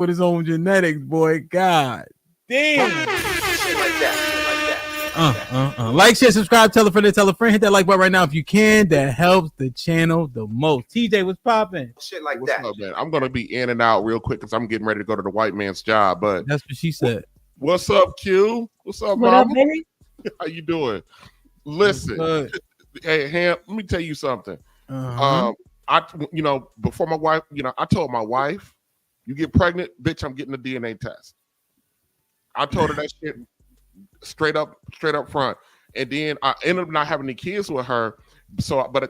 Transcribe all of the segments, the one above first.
with his own genetics, boy. God damn. Shit like that. Like, share, subscribe, tell a friend, hit that like button right now if you can. That helps the channel the most. TJ, what's popping? Shit like What's that. up, man? I'm gonna be in and out real quick because I'm getting ready to go to the white man's job. But that's what she said. What's up, Q? What's up, What mama? up, baby? How you doing? Listen, hey Ham, let me tell you something. Before my wife, I told my wife, you get pregnant, bitch, I'm getting a DNA test. I told her that shit straight up front. And then I ended up not having any kids with her. So, but I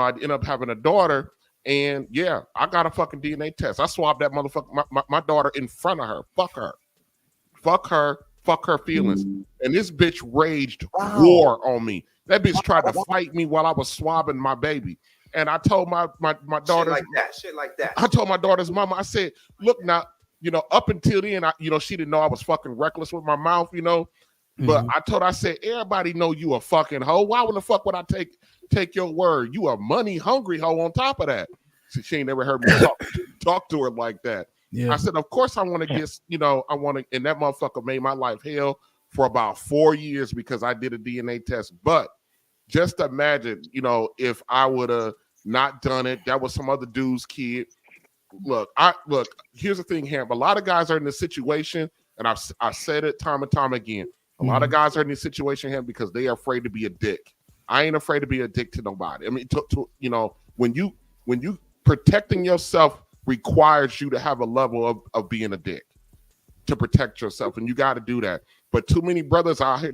ended up having a daughter. And yeah, I got a fucking DNA test. I swabbed that motherfucker, my daughter in front of her. Fuck her feelings. And this bitch raged war on me. That bitch tried to fight me while I was swabbing my baby. And I told my daughter, shit like that. I told my daughter's mama, I said, look now, up until then, she didn't know I was fucking reckless with my mouth, But I told her, I said, everybody know you a fucking hoe. Why the fuck would I take your word? You a money hungry hoe on top of that. She ain't never heard me talk to her like that. Yeah. I said, of course I want to get, and that motherfucker made my life hell for about 4 years because I did a DNA test. But just imagine, if I would have not done it, that was some other dude's kid. Look, here's the thing, Ham. A lot of guys are in this situation, and I've said it time and time again. A lot of guys are in this situation, Ham, because they are afraid to be a dick. I ain't afraid to be a dick to nobody. I mean, when you protecting yourself requires you to have a level of being a dick to protect yourself, and you got to do that. But too many brothers out here,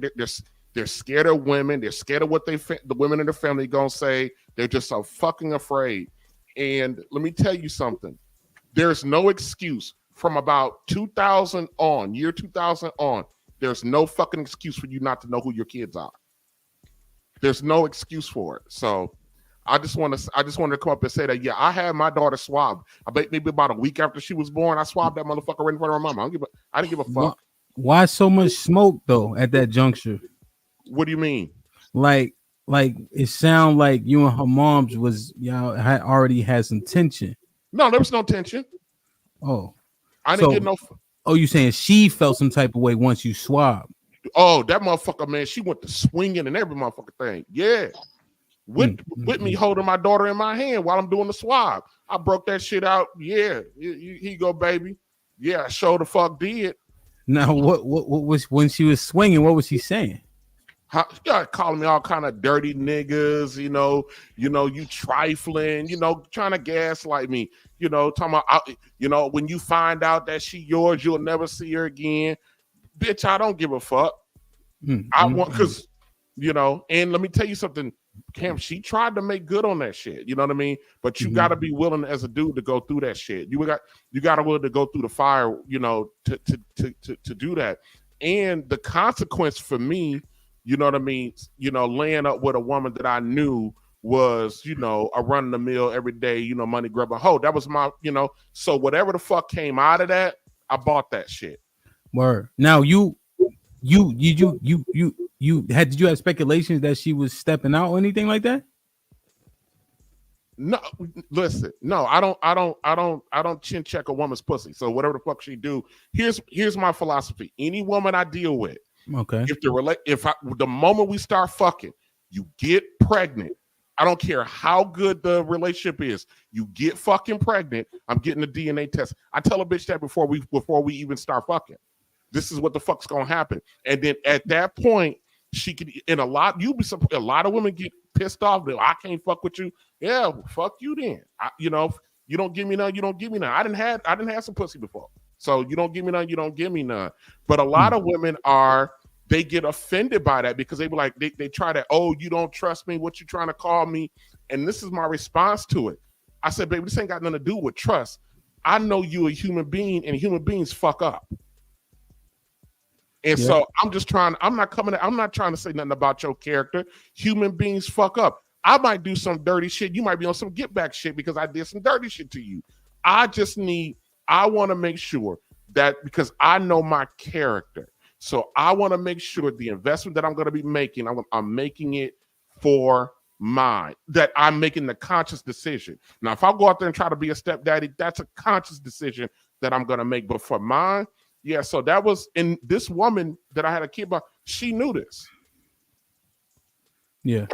they're scared of women. They're scared of what the women in their family gonna say. They're just so fucking afraid. And let me tell you something. There's no excuse from about 2000 on, year 2000 on. There's no fucking excuse for you not to know who your kids are. There's no excuse for it. So I just wanted to come up and say that, yeah, I had my daughter swabbed. I bet maybe about a week after she was born, I swabbed that motherfucker right in front of her mama. I didn't give a fuck. Why so much smoke though at that juncture? What do you mean? Like it sound like you and her mom's had already had some tension. No, there was no tension. Oh, I didn't get no. Oh, you saying she felt some type of way once you swabbed? Oh, that motherfucker, man, she went to swinging and every motherfucker thing. Yeah. With me holding my daughter in my hand while I'm doing the swab. I broke that shit out. Yeah. Here you go, baby. Yeah, I sure the fuck did. Now, what was when she was swinging, what was she saying? She got calling me all kind of dirty niggas, you trifling, trying to gaslight me, talking about, when you find out that she yours, you'll never see her again. Bitch, I don't give a fuck. I want, because, and let me tell you something, Cam, she tried to make good on that shit. You know what I mean? But you got to be willing as a dude to go through that shit. You got to willing to go through the fire, to do that. And the consequence for me, you know what I mean? Laying up with a woman that I knew was, a run of the mill every day, money grabber hoe. That was my, so whatever the fuck came out of that, I bought that shit. Word. Now did you have speculations that she was stepping out or anything like that? No, listen, no, I don't chin check a woman's pussy. So whatever the fuck she do, here's my philosophy. Any woman I deal with, okay, if the moment we start fucking, you get pregnant. I don't care how good the relationship is. You get fucking pregnant. I'm getting a DNA test. I tell a bitch that before we even start fucking. This is what the fuck's gonna happen. And then at that point, she could. And a lot of women get pissed off. That I can't fuck with you. Yeah, fuck you then. You don't give me none. You don't give me none. I didn't have some pussy before. So you don't give me none. You don't give me none. But a lot of women they get offended by that because they be like, they try to, oh, you don't trust me. What you trying to call me? And this is my response to it. I said, baby, this ain't got nothing to do with trust. I know you a human being, and human beings fuck up. And so I'm not trying to say nothing about your character. Human beings fuck up. I might do some dirty shit. You might be on some get back shit because I did some dirty shit to you. I want to make sure that, because I know my character. So I want to make sure the investment that I'm going to be making, I'm making it for mine, that I'm making the conscious decision. Now, if I go out there and try to be a stepdaddy, that's a conscious decision that I'm gonna make. But for mine, yeah. So that was in this woman that I had a kid about. She knew this. Yeah.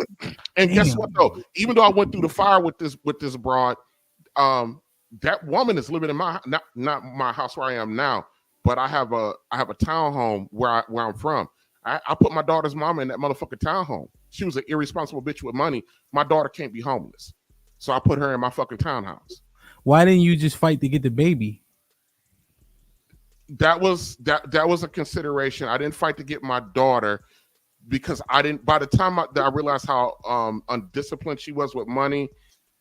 And Damn. guess what though? Even though I went through the fire with this broad, that woman is living in my not my house where I am now, but I have a townhome where I'm from. I put my daughter's mama in that motherfucking townhome. She was an irresponsible bitch with money. My daughter can't be homeless, so I put her in my fucking townhouse. Why didn't you just fight to get the baby? That was a consideration. I didn't fight to get my daughter because I didn't. By the time I realized how undisciplined she was with money,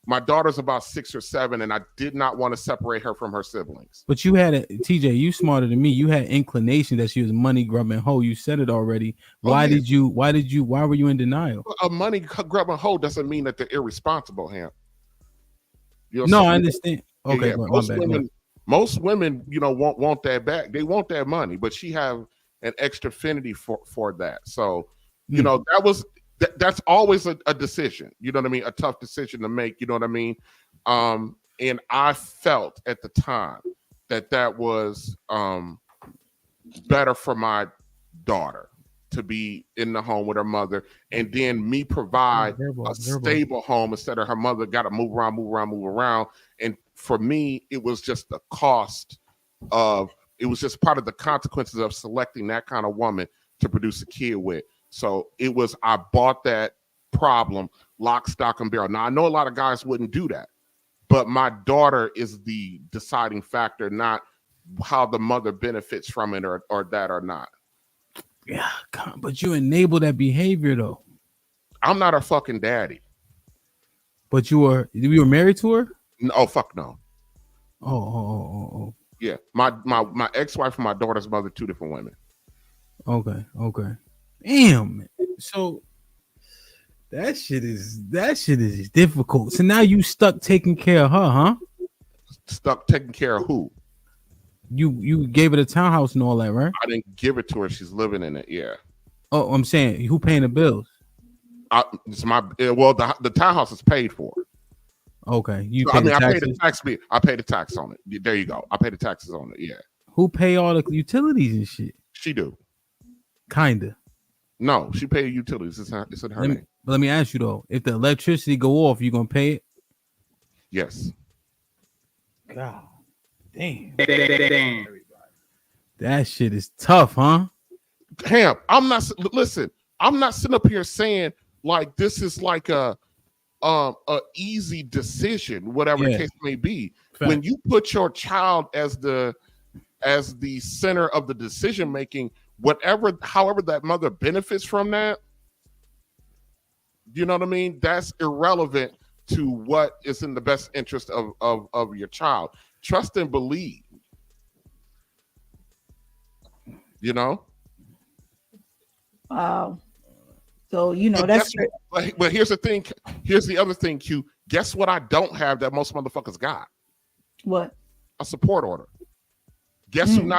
my daughter's about 6 or 7, and I did not want to separate her from her siblings. But you had TJ, you smarter than me. You had inclination that she was money grubbing hoe. You said it already. Why were you in denial? A money grubbing hoe doesn't mean that they're irresponsible, Ham. You know, no, I understand. Okay, yeah, most women, you know, want that back. They want that money, but she have an extra affinity for that. So, you know, that's always a decision. You know what I mean? A tough decision to make. You know what I mean? And I felt at the time that was better for my daughter to be in the home with her mother, and then me provide a stable home instead of her mother got to move around. And for me, it was just the cost of, it was just part of the consequences of selecting that kind of woman to produce a kid with. So it was, I bought that problem lock, stock, and barrel. Now, I know a lot of guys wouldn't do that, but my daughter is the deciding factor, not how the mother benefits from it or that or not. Yeah, but you enable that behavior though. I'm not her fucking daddy. But you were married to her? No, fuck no. Oh. Yeah, my ex-wife and my daughter's mother, 2 different women. Okay. Damn. So that shit is difficult. So now you stuck taking care of her, huh? Stuck taking care of who? You gave it a townhouse and all that, right? I didn't give it to her. She's living in it. Yeah. Oh, I'm saying, who paying the bills? The townhouse is paid for. Okay, I pay the tax. I pay the tax on it. There you go. I pay the taxes on it. Yeah. Who pay all the utilities and shit? She do. Kinda. No, she pay utilities. It's in her name. But let me ask you though, if the electricity go off, you gonna pay it? Yes. God damn. That shit is tough, huh? Damn, I'm not sitting up here saying like this is like a easy decision, whatever the case may be. Fact. When you put your child as the center of the decision making, however that mother benefits from that, you know what I mean? That's irrelevant to what is in the best interest of your child. Trust and believe. You know? Wow. So, you know, that's true. But here's the thing. Here's the other thing, Q. Guess what I don't have that most motherfuckers got? What? A support order. Guess who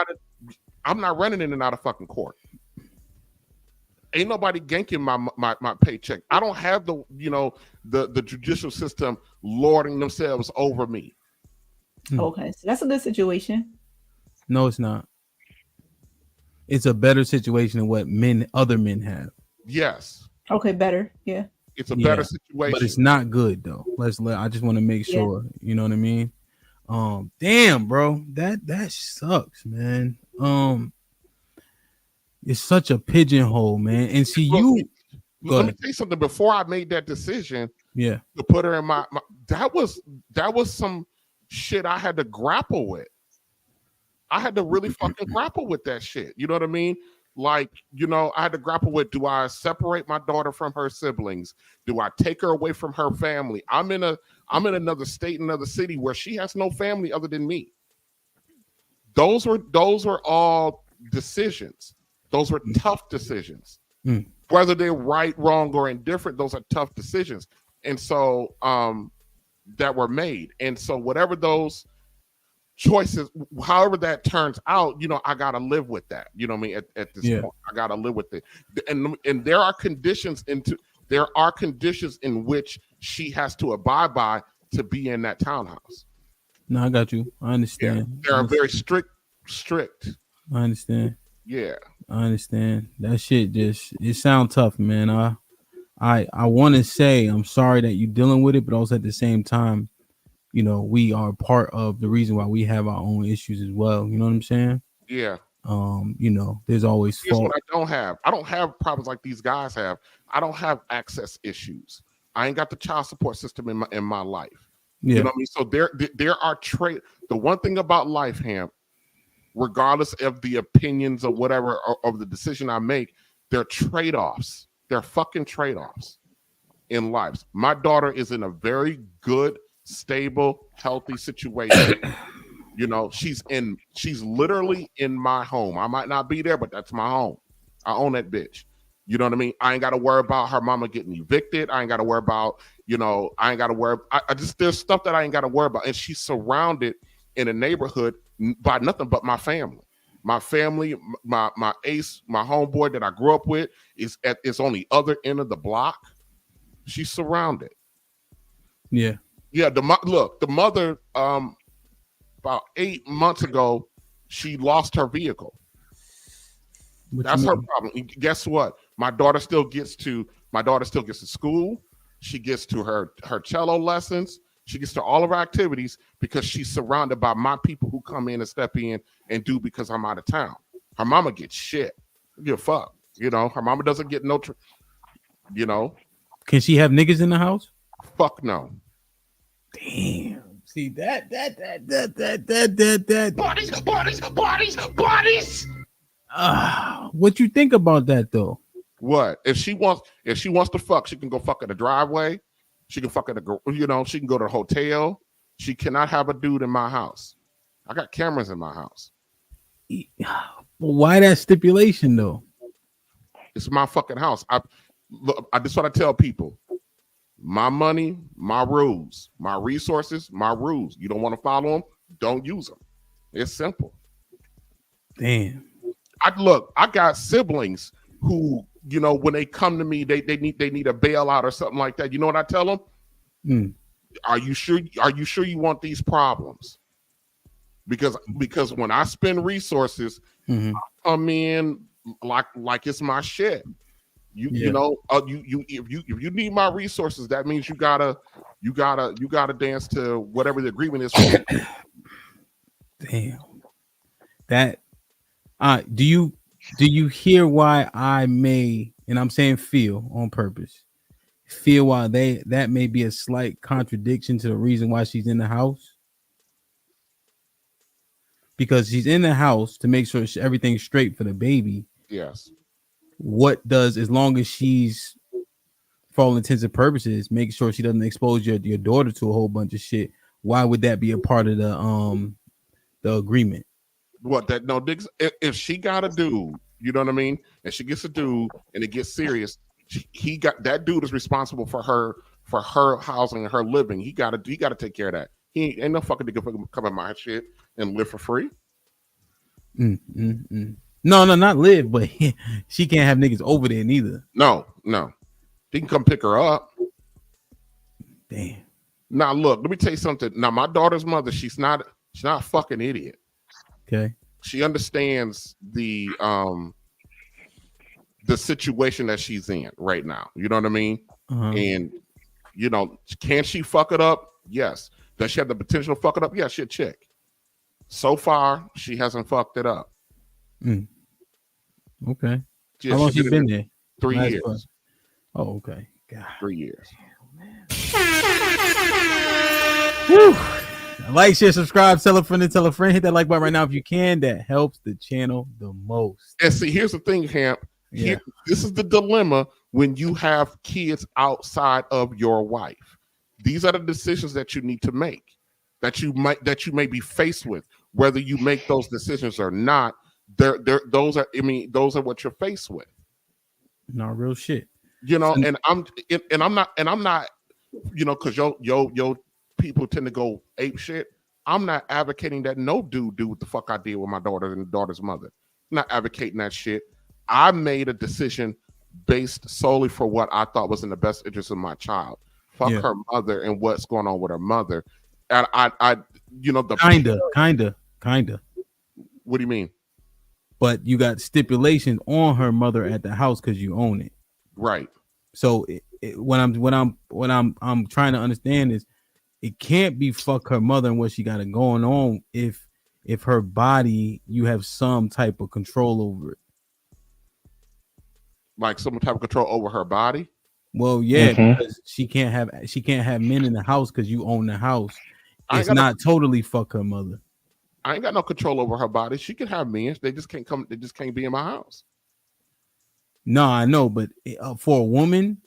I'm not running in and out of fucking court. Ain't nobody ganking my paycheck. I don't have the judicial system lording themselves over me. Okay, so that's a good situation. No, it's not. It's a better situation than what other men have. Yes. Okay, better. Yeah. It's a better situation. But it's not good though. I just want to make sure, you know what I mean? Damn, bro. That sucks, man. It's such a pigeonhole, man. And see, let me tell you something. Before I made that decision, to put her in my that was some shit I had to grapple with. I had to really fucking grapple with that shit. You know what I mean? Like, you know, I had to grapple with, do I separate my daughter from her siblings? Do I take her away from her family? I'm in another state, another city where she has no family other than me. Those were all decisions. Those were tough decisions. Whether they're right, wrong, or indifferent, those are tough decisions. And so that were made. And so whatever those choices, however that turns out, you know, I gotta live with that. You know what I mean? At this point, I gotta live with it. And there are conditions in which she has to abide by to be in that townhouse. No, I got you. I Yeah, understand. they're very strict. I understand. Yeah. I understand. That shit just it sounds tough, man. I want to say I'm sorry that you're dealing with it, but also at the same time, you know, we are part of the reason why we have our own issues as well. You know what I'm saying? Yeah. You know, there's always Here's fault. what I don't have. I don't have problems like these guys have. I don't have access issues. I ain't got the child support system in my life. Yeah. You know what I mean? So there are the one thing about life, Ham, regardless of the opinions or whatever of the decision I make, they're trade-offs. They're fucking trade-offs in lives. My daughter is in a very good, stable, healthy situation. You know, she's literally in my home. I might not be there, but that's my home. I own that bitch. You know what I mean? I ain't got to worry about her mama getting evicted. I ain't got to worry about, you know, I ain't got to worry. I just, there's stuff that I ain't got to worry about. And she's surrounded in a neighborhood by nothing but my family. My family, my ace, my homeboy that I grew up with is on the other end of the block. She's surrounded. Yeah. Yeah. The mother, about 8 months ago, she lost her vehicle. That's her problem. And guess what? My daughter still gets to school. She gets to her cello lessons. She gets to all of her activities because she's surrounded by my people who come in and step in and do because I'm out of town. Her mama gets shit. Give a fuck. You know, her mama doesn't get no, you know. Can she have niggas in the house? Fuck no. Damn. See that. Bodies. What you think about that though? What if she wants to fuck? She can go fuck in the driveway. She can fuck in the, you know. She can go to the hotel. She cannot have a dude in my house. I got cameras in my house. Why that stipulation though? It's my fucking house. I just want to tell people. My money, my rules, my resources, my rules. You don't want to follow them, don't use them. It's simple. Damn. I got siblings who, you know, when they come to me, they need a bailout or something like that. You know what I tell them? Are you sure you want these problems? Because when I spend resources, I come in like it's my shit. You know, if you need my resources, that means you gotta dance to whatever the agreement is. Damn. That do you hear why I may, and I'm saying feel on purpose, feel why that may be a slight contradiction to the reason why she's in the house? Because she's in the house to make sure everything's straight for the baby. Yes. What does, as long as she's, for all intents and purposes, make sure she doesn't expose your daughter to a whole bunch of shit, why would that be a part of the agreement? What that no digs if she got a dude, you know what I mean, and she gets a dude and it gets serious, he got that dude is responsible for her housing and her living. He gotta take care of that. He ain't no fucking nigga come in my shit and live for free. No, not live, but she can't have niggas over there neither. No. He can come pick her up. Damn. Now look, let me tell you something. Now my daughter's mother, she's not a fucking idiot. Okay. She understands the situation that she's in right now. You know what I mean? And you know, can she fuck it up? Yes. Does she have the potential to fuck it up? Yeah, she's a chick. So far, she hasn't fucked it up. Okay. Yeah, how long she been there? 3 years. Oh, okay. God. 3 years. Whew. Like, share, subscribe, tell a friend. Hit that like button right now if you can. That helps the channel the most. And see, here's the thing, Hamp. This is the dilemma when you have kids outside of your wife. These are the decisions that you need to make, that you may be faced with. Whether you make those decisions or not, those are what you're faced with. Not real shit. You know, and I'm not, you know, because yo people tend to go ape shit. I'm not advocating that no dude do what the fuck I did with my daughter and daughter's mother. I'm not advocating that shit. I made a decision based solely for what I thought was in the best interest of my child. Fuck her mother and what's going on with her mother. I you know, the kinda. What do you mean? But you got stipulations on her mother at the house because you own it. Right. So what I'm trying to understand is it can't be fuck her mother and what she got it going on if her body you have some type of control over it. Like some type of control over her body. Well, yeah, because she can't have men in the house because you own the house. It's not totally fuck her mother. I ain't got no control over her body. She can have men. They just can't come. They just can't be in my house. No, I know, but for a woman,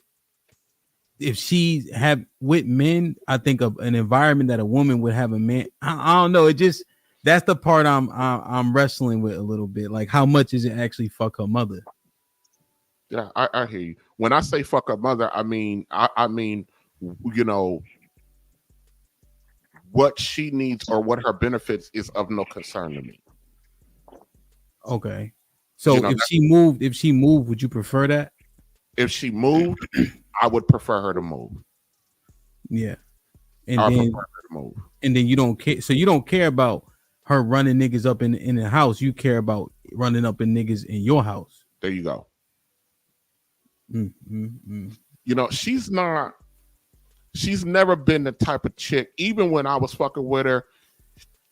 if she have with men, I think of an environment that a woman would have a man. I don't know. It just that's the part I'm wrestling with a little bit. Like, how much is it actually fuck her mother? Yeah, I hear you. When I say fuck her mother, I mean, you know, what she needs or what her benefits is of no concern to me. Okay. So if she moved, would you prefer that? If she moved, I would prefer her to move. Yeah. And then you don't care. So you don't care about her running niggas up in the house. You care about running up in niggas in your house. There you go. You know, she's never been the type of chick, even when I was fucking with her,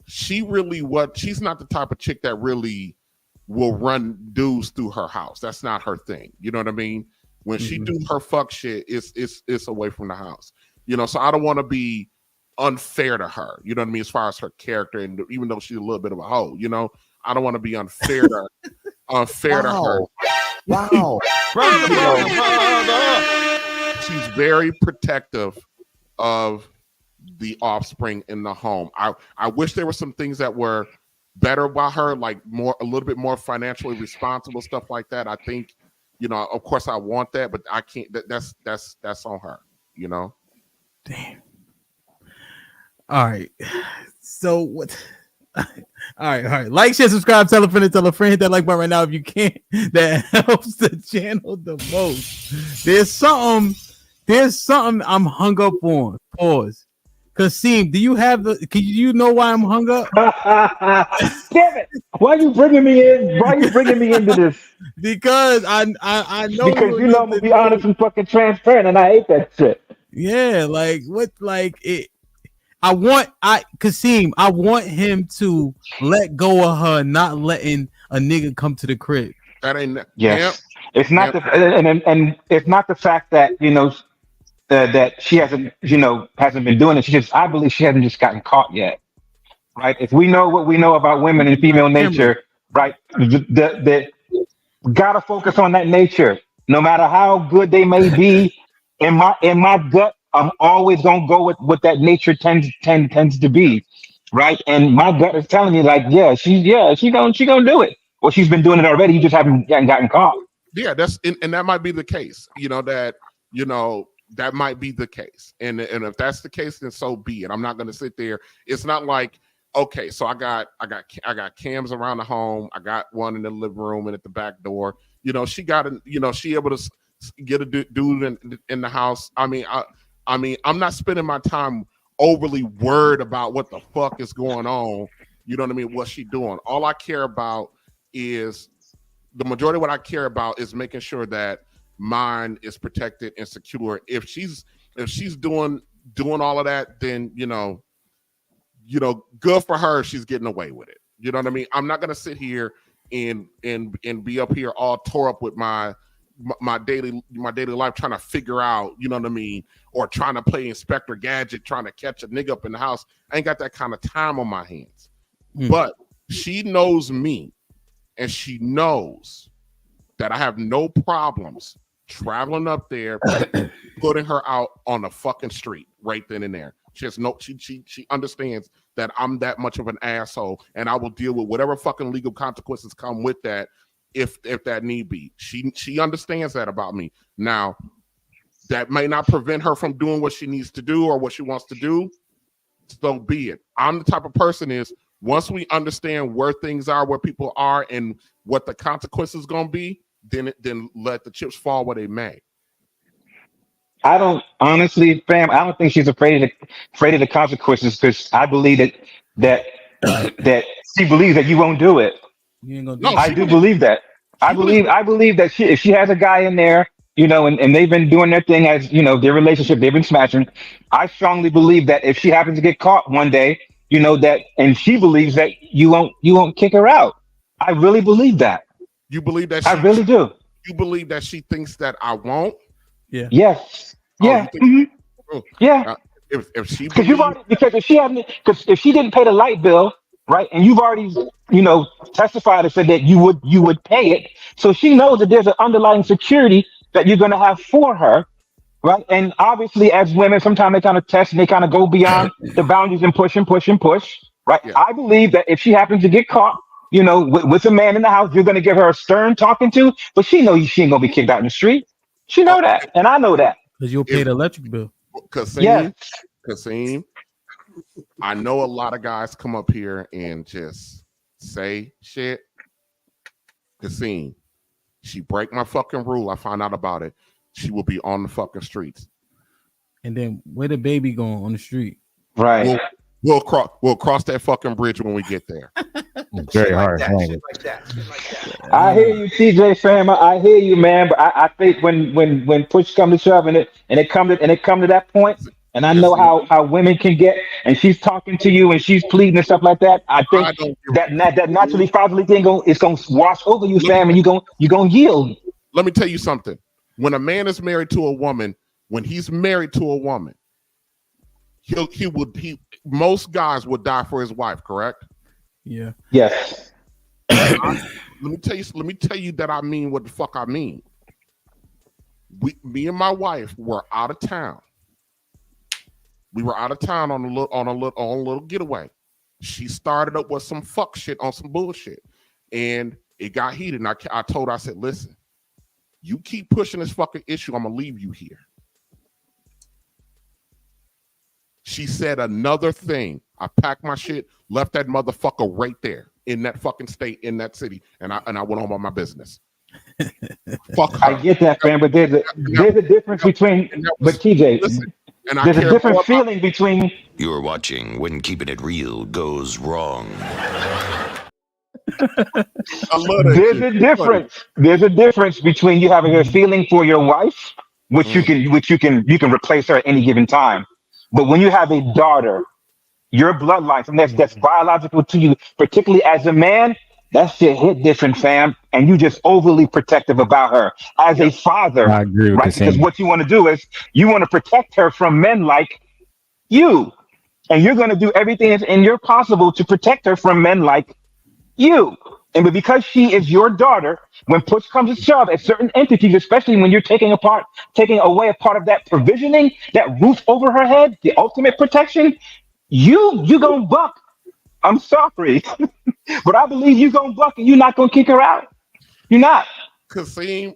she's not the type of chick that really will run dudes through her house. That's not her thing. You know what I mean? When she do her fuck shit, it's away from the house. You know, so I don't want to be unfair to her. You know what I mean? As far as her character, and even though she's a little bit of a hoe, you know, I don't want to be unfair to her. Wow. She's very protective of the offspring in the home. I wish there were some things that were better about her, like a little bit more financially responsible, stuff like that. I think, you know, of course I want that, but I can't. That's on her, you know. Damn. All right. So what? All right. Like, share, subscribe, tell a friend, hit that like button right now if you can. That helps the channel the most. There's something I'm hung up on. Pause. Kasim, do you have you know why I'm hung up? Damn it! Why are you bringing me in? Why are you bringing me into this? Because I know because you know I'm gonna be honest and fucking transparent, and I hate that shit. Yeah, like what? Like it. I want him to let go of her, not letting a nigga come to the crib. That ain't yes. It's not and it's not the fact that you know that she hasn't been doing it. I believe she hasn't just gotten caught yet, right? If we know what we know about women and female nature, right? The gotta focus on that nature, no matter how good they may be. In my gut, I'm always gonna go with what that nature tends to be, right? And my gut is telling me like, she gonna do it. Well, she's been doing it already. You just haven't gotten caught. Yeah, and that might be the case. That might be the case. And if that's the case, then so be it. I'm not gonna sit there. It's not like, okay, so I got cams around the home. I got one in the living room and at the back door. You know, she able to get a dude in the house. I mean, I'm not spending my time overly worried about what the fuck is going on. You know what I mean? What's she doing? All I care about is the majority of what I care about is making sure that mine is protected and secure. If she's doing all of that, then good for her. She's getting away with it. You know what I mean? I'm not gonna sit here and be up here all tore up with my daily life trying to figure out, you know what I mean, or trying to play Inspector Gadget, trying to catch a nigga up in the house. I ain't got that kind of time on my hands. But she knows me, and she knows that I have no problems traveling up there, putting her out on the fucking street right then and there. She understands that I'm that much of an asshole, and I will deal with whatever fucking legal consequences come with that if that need be. She understands that about me. Now, that may not prevent her from doing what she needs to do or what she wants to do. So be it. I'm the type of person is once we understand where things are, where people are, and what the consequences going to be, then let the chips fall where they may. I don't honestly, fam. I don't think she's afraid of the consequences because I believe that that she believes that you won't do it. You ain't gonna do No, I it. she do believes. believe that. She believes. I believe that if she has a guy in there, and they've been doing their thing as their relationship, they've been smashing. I strongly believe that if she happens to get caught one day, that, and she believes that you won't kick her out. I really believe that. You believe that I she. really do. You believe that she thinks that I won't. Yeah. Yes. Oh, you Yeah. think? Oh, Yeah. uh, if she Because you've believes, already because if she didn't pay the light bill, right, and you've already testified and said that you would pay it, so she knows that there's an underlying security that you're going to have for her, right? And obviously, as women, sometimes they kind of test and they kind of go beyond the boundaries and push and push and push, right? yeah. I believe that if she happens to get caught, with a man in the house, you're going to give her a stern talking to, but she knows she ain't going to be kicked out in the street. She Oh, know that, and I know that. Because you'll pay if the electric bill. Yes. Kasim, I know a lot of guys come up here and just say shit. Kasim, she break my fucking rule. I find out about it. She will be on the fucking streets. And then where the baby going on the street? Right. We'll cross that fucking bridge when we get there. It's very Shit like hard. that. language. Shit like that. Shit like that. I hear you, TJ fam. I hear you, man. But I think when push comes to shove and it come to that point, and I know how women can get, and she's talking to you and she's pleading and stuff like that. I think I don't give that naturally fatherly thing is gonna wash over you, Let me- fam, and you gonna yield. Let me tell you something. When a man is married to a woman, when he's married to a woman, most guys would die for his wife, correct? Yeah. Yes. Let me tell you that I mean what the fuck I mean. Me and my wife were out of town. We were out of town on a little getaway. She started up with some fuck shit on some bullshit, and it got heated. And I told her, I said, "Listen, you keep pushing this fucking issue, I'm gonna leave you here." She said another thing. I packed my shit, left that motherfucker right there in that fucking state, in that city, and I went on about my business. Fuck her. I get that, fam, but there's a difference between. But TJ, Listen, and I there's a care different more about- feeling between. You're watching When Keeping It Real Goes Wrong. I love that There's shit. a difference. There's a difference between you having a feeling for your wife, which you can replace her at any given time. But when you have a daughter, your bloodline, and that's biological to you, particularly as a man, that shit hit different, fam. And you just overly protective about her. As a father, I agree with right? Because Kasim. what you want to do is you want to protect her from men like you. And you're going to do everything that's in your possible to protect her from men like you. And but because she is your daughter, when push comes to shove at certain entities, especially when you're taking away a part of that provisioning, that roof over her head, the ultimate protection, you gonna buck. I'm sorry, but I believe you gonna buck and you're not gonna kick her out. You're not. Kasim,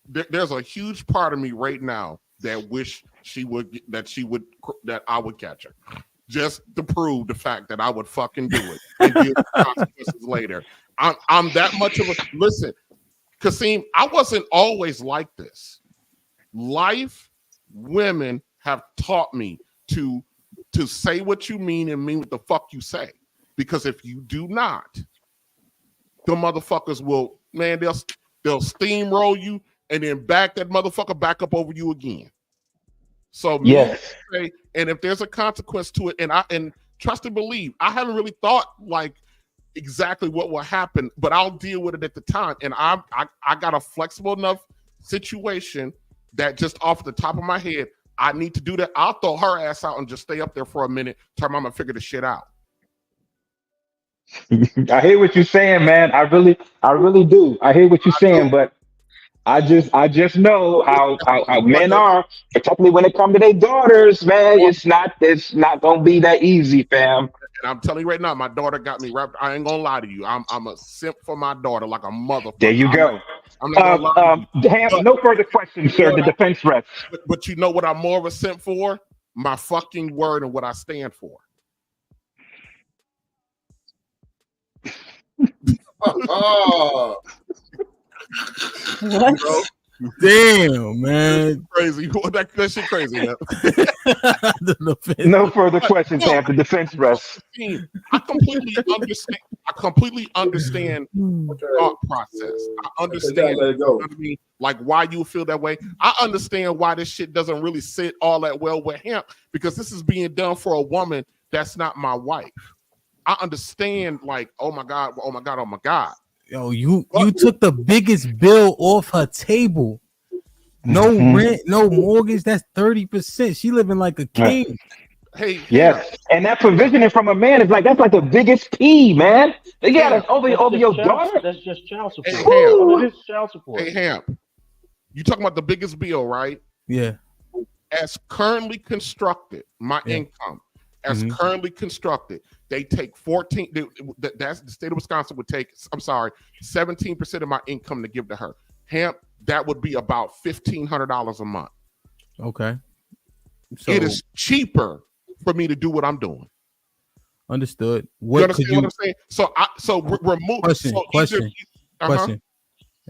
there's a huge part of me right now that wish that I would catch her, just to prove the fact that I would fucking do it and deal with the consequences later. I'm that much of a listen, Kasim. I wasn't always like this. Life, women have taught me to say what you mean and mean what the fuck you say. Because if you do not, the motherfuckers will, man, they'll steamroll you and then back that motherfucker back up over you again. So Yes. say, and if there's a consequence to it, and trust and believe, I haven't really thought like exactly what will happen, but I'll deal with it at the time. And I got a flexible enough situation that just off the top of my head, I need to do that. I'll throw her ass out and just stay up there for a minute. Time I'm gonna figure the shit out. I hear what you're saying, man. I really do. I hear what you're saying, but I just know how men are, particularly when it comes to their daughters, man. It's not gonna be that easy, fam. And I'm telling you right now, my daughter got me wrapped. I ain't gonna lie to you. I'm a simp for my daughter like a motherfucker. There you go. I'm not gonna lie to you. No further questions, sir. The defense rests. But you know what I'm more of a simp for? My fucking word and what I stand for. What? Damn, man. Crazy. That shit crazy. Man. No further questions, Ham. The defense rests. I completely understand the thought process. I understand Let it go. you know what I mean? Like why you feel that way. I understand why this shit doesn't really sit all that well with him because this is being done for a woman that's not my wife. I understand, like, oh my God. Yo, you took the biggest bill off her table. No rent, no mortgage. That's 30%. She living like a king. Hey, yes, and that provisioning from a man is like that's like the biggest P, man. They got it over your daughter. That's just child support. Hey, It's child support. Hey, Hamp, you talking about the biggest bill, right? Yeah. As currently constructed, my income, as currently constructed, they take 14. That's the state of Wisconsin would take. I'm sorry, 17% of my income to give to her. Hamp, that would be about $1,500 a month. Okay. So it is cheaper for me to do what I'm doing. Understood. You understand what I'm saying? So remove. Question.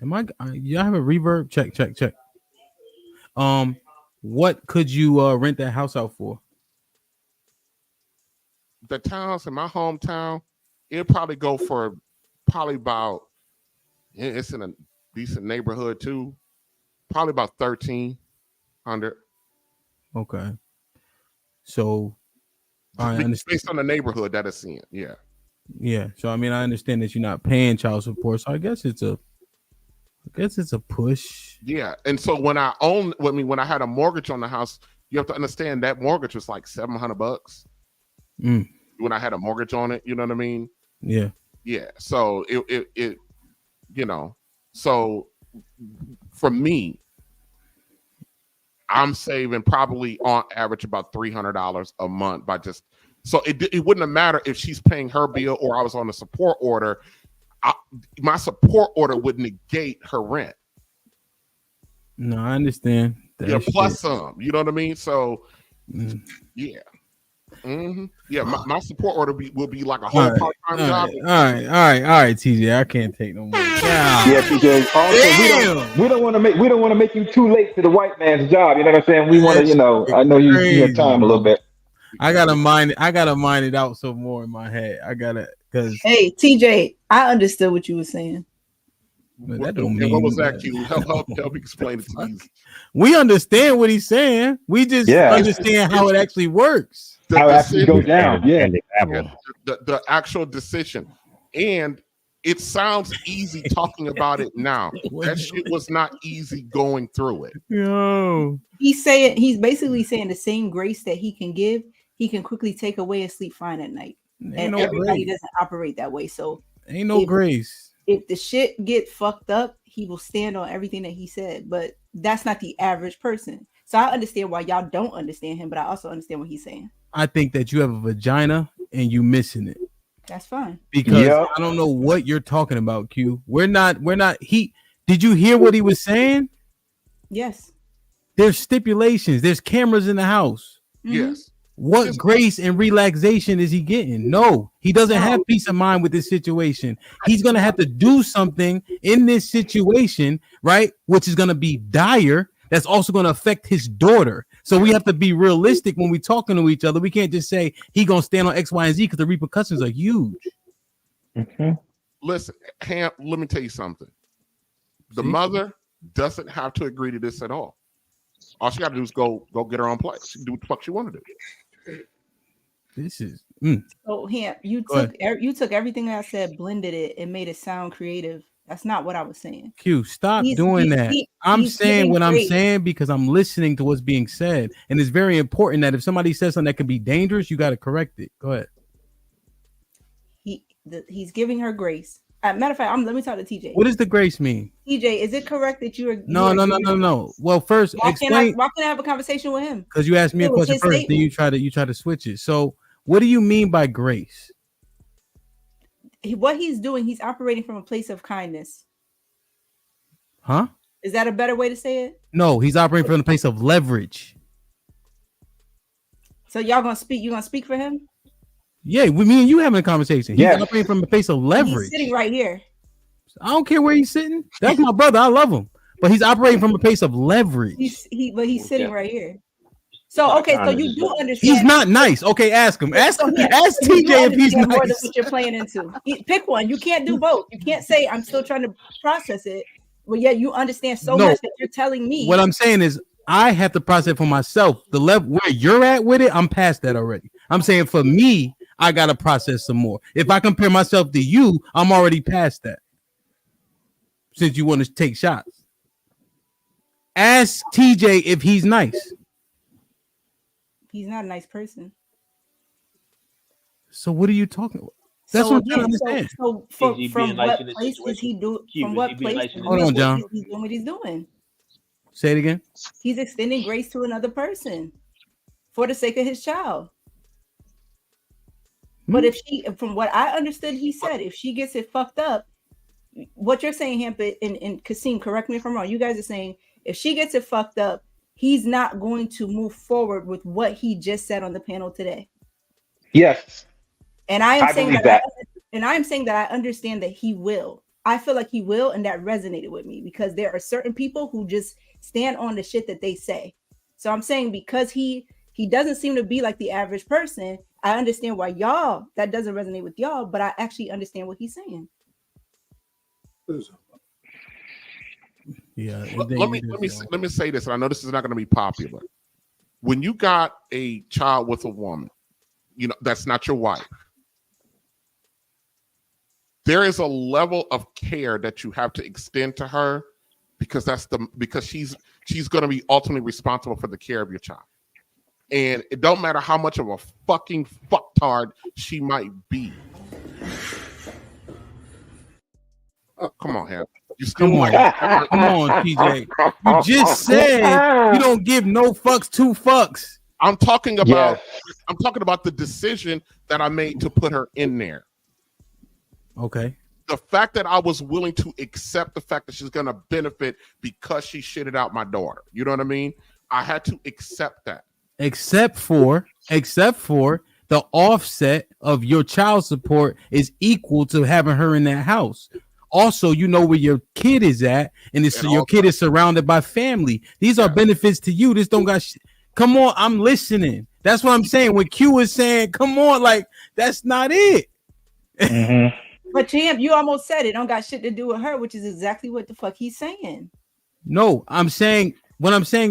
Am I? You have a reverb? Check. What could you rent that house out for? The towns in my hometown, it'll probably go for about. It's in a decent neighborhood too. Probably about 1,300. Okay. So I understand based on the neighborhood that it's in. Yeah. Yeah. So I mean, I understand that you're not paying child support. So I guess it's a push. Yeah. And so when I had a mortgage on the house, you have to understand that mortgage was like $700. When I had a mortgage on it, you know what I mean? Yeah. Yeah. So it you know, so for me, I'm saving probably on average about $300 a month by just so it wouldn't have mattered if she's paying her bill or I was on a support order. My support order would negate her rent. No, I understand. Plus some. You know what I mean? So yeah. Yeah, my support order will be like a whole part-time job. All right, TJ. I can't take no more. Yeah, TJ. Also, we don't want to make you too late to the white man's job. You know what I'm saying? We want to, I know you have time a little bit. I gotta mine it out some more in my head. Because hey, TJ, I understood what you were saying. That don't mean what was that, Q? Help me explain it to me. We understand what he's saying. We just understand how it actually works. How it actually goes down. Yeah. The actual decision. And it sounds easy talking about it now. That shit was not easy going through it. No. He's basically saying the same grace that he can give, he can quickly take away and sleep fine at night. And everybody doesn't operate that way. So ain't no grace. If the shit get fucked up, he will stand on everything that he said. But that's not the average person. So I understand why y'all don't understand him, but I also understand what he's saying. I think that you have a vagina and you missing it. That's fine. Because I don't know what you're talking about, Q. We're not did you hear what he was saying? Yes. There's stipulations. There's cameras in the house. Yes. What grace and relaxation is he getting? No, he doesn't have peace of mind with this situation. He's going to have to do something in this situation, right? Which is going to be dire. That's also going to affect his daughter. So we have to be realistic when we're talking to each other. We can't just say he going to stand on X, Y, and Z because the repercussions are huge. Listen, Ham, let me tell you something. The mother doesn't have to agree to this at all. All she got to do is go get her own place. She can do what the fuck she want to do. This is So Ham, you took everything I said, blended it, and made it sound creative. That's not what I was saying. Q, stop doing that. I'm saying what I'm saying because I'm listening to what's being said, and it's very important that if somebody says something that could be dangerous, you got to correct it. Go ahead. He's giving her grace. Matter of fact, let me talk to TJ. What does the grace mean? TJ, is it correct that you are? No. Well, first, explain. Why can't I have a conversation with him? Because you asked me a question first, then you try to switch it. So, what do you mean by grace? What he's doing, he's operating from a place of kindness. Huh? Is that a better way to say it? No, he's operating from a place of leverage. So y'all gonna speak? You gonna speak for him? Yeah, me and you having a conversation. He's operating from a place of leverage. He's sitting right here. I don't care where he's sitting. That's my brother. I love him. but he's operating from a place of leverage. He's sitting right here. So okay, so you do understand. He's not nice. Okay, ask him. Ask TJ if he's nice. More than what you're playing into. Pick one. You can't do both. You can't say I'm still trying to process it. Well, yeah, you understand much that you're telling me. What I'm saying is I have to process it for myself. The level where you're at with it, I'm past that already. I'm saying for me, I gotta process some more. If I compare myself to you, I'm already past that. Since you want to take shots. Ask TJ if he's nice. He's not a nice person. So what are you talking about? That's what I'm trying to understand. So from what place is he doing? From what place? Hold on, John. He's doing what he's doing. Say it again. He's extending grace to another person for the sake of his child. But if she, from what I understood, he said, if she gets it fucked up, what you're saying, Hampa and Kasim, correct me if I'm wrong. You guys are saying if she gets it fucked up, he's not going to move forward with what he just said on the panel today. Yes. And I am saying that. I am saying that I understand that he will. I feel like he will, and that resonated with me because there are certain people who just stand on the shit that they say. So I'm saying because he doesn't seem to be like the average person, I understand why y'all that doesn't resonate with y'all, but I actually understand what he's saying. Yeah. Let me say this, and I know this is not going to be popular. When you got a child with a woman, you know that's not your wife. There is a level of care that you have to extend to her because she's going to be ultimately responsible for the care of your child. And it don't matter how much of a fucking fucktard she might be. Oh, come on, Ham. You still come on, TJ. You just said you don't give no fucks 2 fucks. I'm talking about the decision that I made to put her in there. Okay. The fact that I was willing to accept the fact that she's going to benefit because she shitted out my daughter. You know what I mean? I had to accept that. Except for the offset of your child support is equal to having her in that house. Also, you know where your kid is at, and your kid is surrounded by family. These are benefits to you. This don't got come on, I'm listening. That's what I'm saying. When Q is saying, come on, like that's not it. Mm-hmm. But Champ, you almost said it. Don't got shit to do with her, which is exactly what the fuck he's saying. No, what I'm saying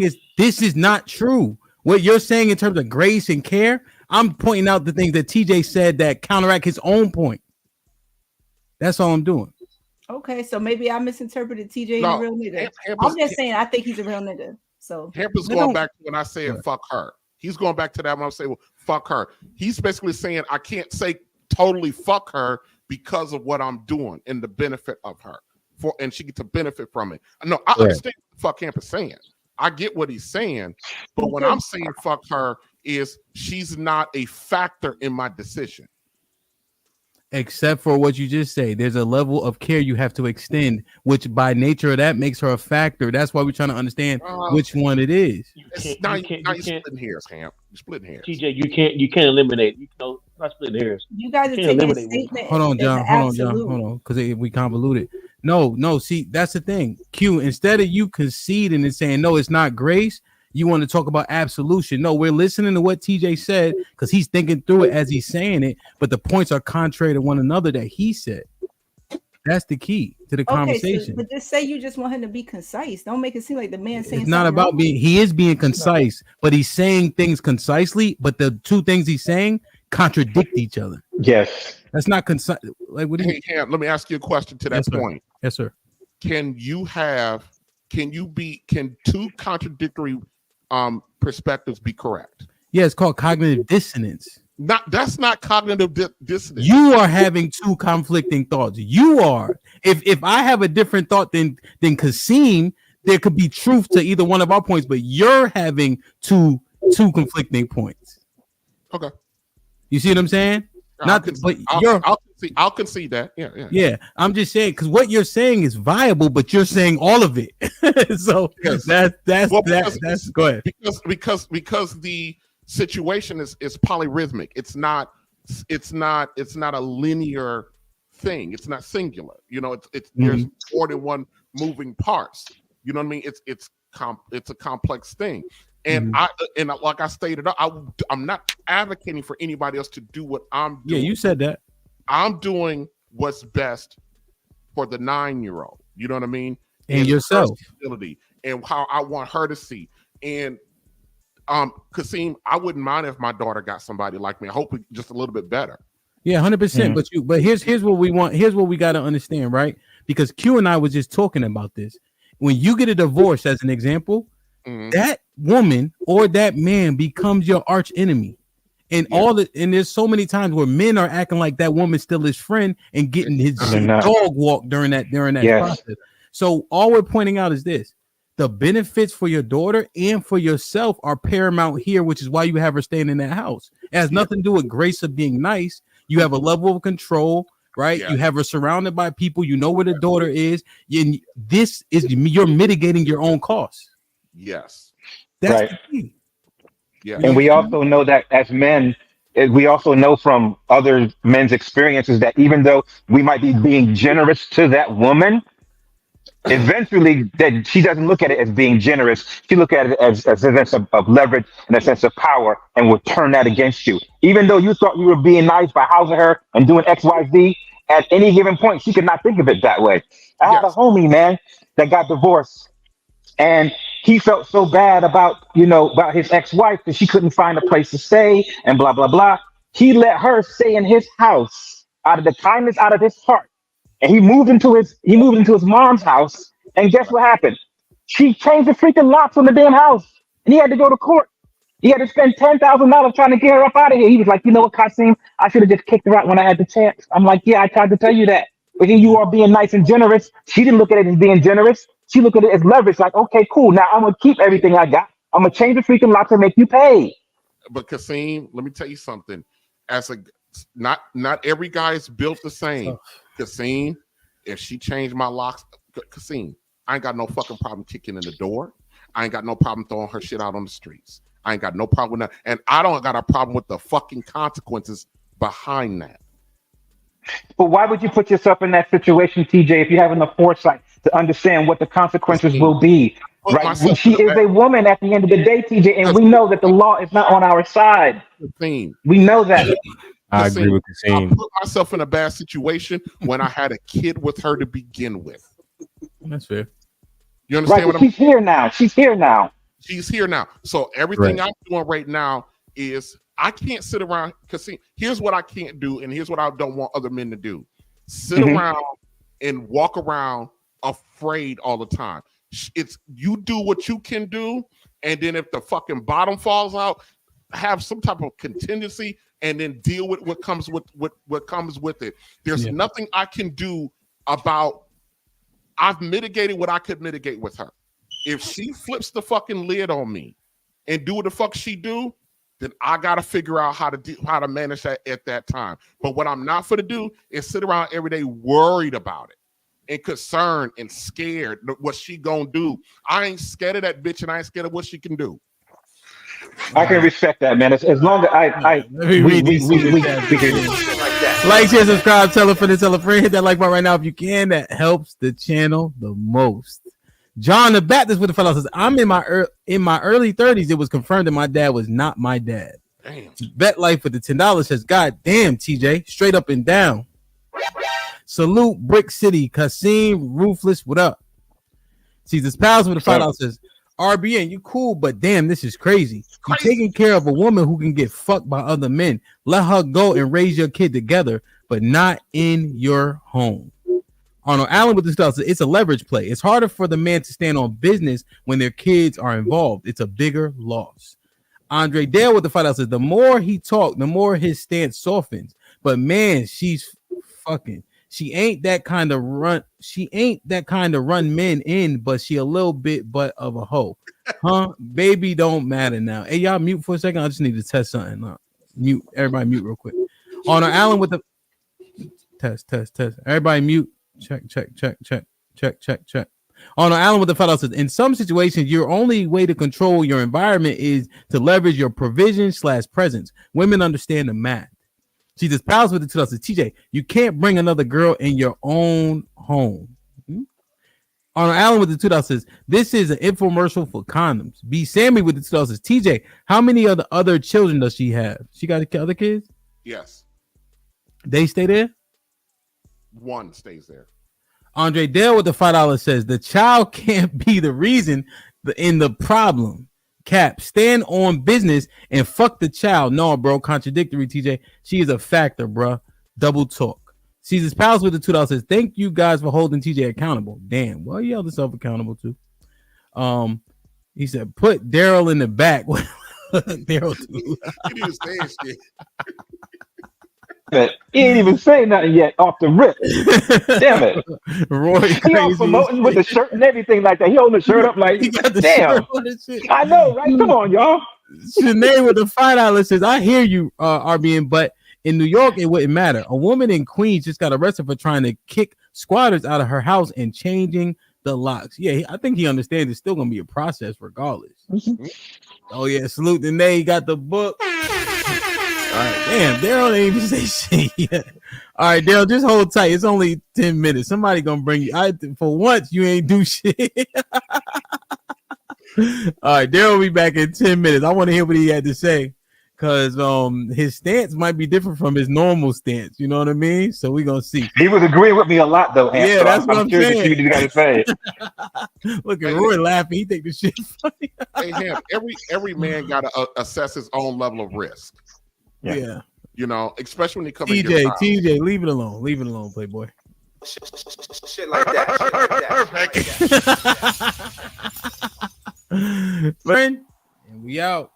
is this is not true. What you're saying in terms of grace and care, I'm pointing out the things that TJ said that counteract his own point. That's all I'm doing. Okay, so maybe I misinterpreted TJ as a real nigga. I'm just saying I think he's a real nigga. So Hampa's going back to when I said fuck her. He's going back to that when I say, well, fuck her. He's basically saying I can't say totally fuck her because of what I'm doing and the benefit of her. And she gets to benefit from it. No, I understand what the fuck Hamp is saying. I get what he's saying, but when I'm saying fuck her is she's not a factor in my decision. Except for what you just say, there's a level of care you have to extend, which by nature of that makes her a factor. That's why we're trying to understand which one it is. Now you're splitting hairs, Hamp. You're splitting hairs. TJ, you can't eliminate. You know, not splitting hairs. You guys are taking a statement. Hold on, John, because we convoluted. No. See, that's the thing. Q, instead of you conceding and saying no, it's not grace. You want to talk about absolution. No, we're listening to what TJ said because he's thinking through it as he's saying it, but the points are contrary to one another that he said. That's the key to the conversation. But just say you just want him to be concise. Don't make it seem like the man saying it's not about being. He is being concise, but he's saying things concisely. But the two things he's saying contradict each other. Yes, that's not concise. Like, what do you? Hey, let me ask you a question to that point. Yes, sir. Can two contradictory perspectives be correct? Yeah, it's called cognitive dissonance. That's not cognitive dissonance. You are having two conflicting thoughts. You are. If I have a different thought than Kasim, there could be truth to either one of our points, but you're having two conflicting points. Okay. You see what I'm saying? I'll concede that. Yeah. I'm just saying because what you're saying is viable, but you're saying all of it. So yes. that's go ahead. Because the situation is polyrhythmic. It's not a linear thing. It's not singular. You know, it's there's more than one moving parts. You know what I mean? It's a complex thing. And like I stated, I'm not advocating for anybody else to do what I'm doing. Yeah, you said that. I'm doing what's best for the 9-year-old. You know what I mean? And yourself. And how I want her to see. And Kasim, I wouldn't mind if my daughter got somebody like me. I hope just a little bit better. Yeah, 100%. But here's what we want. Here's what we got to understand, right? Because Q and I was just talking about this. When you get a divorce, as an example, that woman or that man becomes your arch enemy. And and there's so many times where men are acting like that woman's still his friend and getting his dog walk during that process. So all we're pointing out is this: the benefits for your daughter and for yourself are paramount here, which is why you have her staying in that house. It has nothing to do with grace of being nice. You have a level of control, right? You have her surrounded by people. You know where the daughter is. You're mitigating your own costs. Yes. That's the key. Yeah. And we also know that as men, we also know from other men's experiences that even though we might be being generous to that woman, eventually that she doesn't look at it as being generous. She look at it as a sense of leverage and a sense of power, and will turn that against you. Even though you thought you were being nice by housing her and doing X, Y, Z, at any given point, she could not think of it that way. I had a homie, man, that got divorced, and he felt so bad about his ex-wife that she couldn't find a place to stay and blah, blah, blah. He let her stay in his house out of the kindness out of his heart. And he moved into his mom's house. And guess what happened? She changed the freaking locks on the damn house. And he had to go to court. He had to spend $10,000 trying to get her up out of here. He was like, you know what, Kasim? I should have just kicked her out when I had the chance. I'm like, yeah, I tried to tell you that. But here you are being nice and generous. She didn't look at it as being generous. She looked at it as leverage. Like, okay, cool. Now I'm going to keep everything I got. I'm going to change the freaking locks and make you pay. But Kasim, let me tell you something. Not every guy is built the same. Kasim, if she changed my locks, Kasim, I ain't got no fucking problem kicking in the door. I ain't got no problem throwing her shit out on the streets. I ain't got no problem with that. And I don't got a problem with the fucking consequences behind that. But why would you put yourself in that situation, TJ, if you have enough foresight to understand what the consequences will be? Right? She is a woman at the end of the day, TJ, and we know that the law is not on our side. We know that. I agree with the same. I put myself in a bad situation when I had a kid with her to begin with. That's fair. You understand what I'm saying? She's here now. She's here now. She's here now. So everything I'm doing right now is I can't sit around because here's what I can't do, and here's what I don't want other men to do. Sit around and walk around afraid all the time. It's you do what you can do, and then if the fucking bottom falls out, have some type of contingency and then deal with what comes with it. There's nothing I can do about. I've mitigated what I could mitigate with her. If she flips the fucking lid on me and do what the fuck she do, then I gotta figure out how to manage that at that time. But what I'm not gonna do is sit around every day worried about it and concerned and scared what she gonna do. I ain't scared of that bitch, and I ain't scared of what she can do. I can respect that, man. As long as we like, share, subscribe, tell a friend, hit that like button right now if you can. That helps the channel the most. John the Baptist with the fellow says, I'm in my early 30s. It was confirmed that my dad was not my dad. Damn. Bet Life with the $10 says, God damn, TJ, straight up and down. Salute Brick City, Kasim, Ruthless, what up? Caesar's Pals with the $5 says, RBN, you cool, but damn, this is crazy. You're taking care of a woman who can get fucked by other men. Let her go and raise your kid together, but not in your home. Arnold Allen with the stuff says, it's a leverage play. It's harder for the man to stand on business when their kids are involved. It's a bigger loss. Andre Dale with the $5 says, the more he talked, the more his stance softens. But man, she's fucking. She ain't that kind of run. She ain't that kind of run men in, but she a little bit butt of a hoe. Huh? Baby don't matter now. Hey, y'all mute for a second. I just need to test something. Mute. Everybody mute real quick. Arnold Allen with the test. Everybody mute. Check. Arnold Allen with the fellow says, in some situations, your only way to control your environment is to leverage your provision/presence. Women understand the math. She just pals with the 2 says, TJ, you can't bring another girl in your own home. On Allen with the $2 says, this is an infomercial for condoms. B. Sammy with the $2 says, TJ, how many other children does she have? She got other kids? Yes. They stay there? One stays there. Andre Dale with the $5 says, the child can't be the reason in the problem. Cap, stand on business and fuck the child. No, bro, contradictory, TJ. She is a factor, bro. Double talk. Caesar's Palace with the $2 says, thank you guys for holding TJ accountable. Damn, well, you held yourself accountable too. He said, put Daryl in the back. Daryl too. He didn't say shit. He ain't even saying nothing yet off the rip. Damn it. Roy he all promoting with the shirt and everything like that. He holding the shirt up like, damn. I know, right? Come on, y'all. Sinead with the $5 says, I hear you, RBN, but in New York, it wouldn't matter. A woman in Queens just got arrested for trying to kick squatters out of her house and changing the locks. Yeah, I think he understands it's still going to be a process regardless. Oh, yeah. Salute to Nay. Got the book. All right. Damn, Daryl ain't even say shit yet. All right, Daryl, just hold tight. It's only 10 minutes. Somebody going to bring you. For once, you ain't do shit. All right, Daryl will be back in 10 minutes. I want to hear what he had to say. Because his stance might be different from his normal stance. You know what I mean? So we're going to see. He was agreeing with me a lot, though. Yeah, so that's what I'm curious saying. To see what you got to say. Look at Roy laughing. He think the shit funny. Hey, Ham, every man got to assess his own level of risk. Yeah. You know, especially when he comes TJ, leave it alone. Leave it alone, Playboy. Shit like that. Friend, and we out.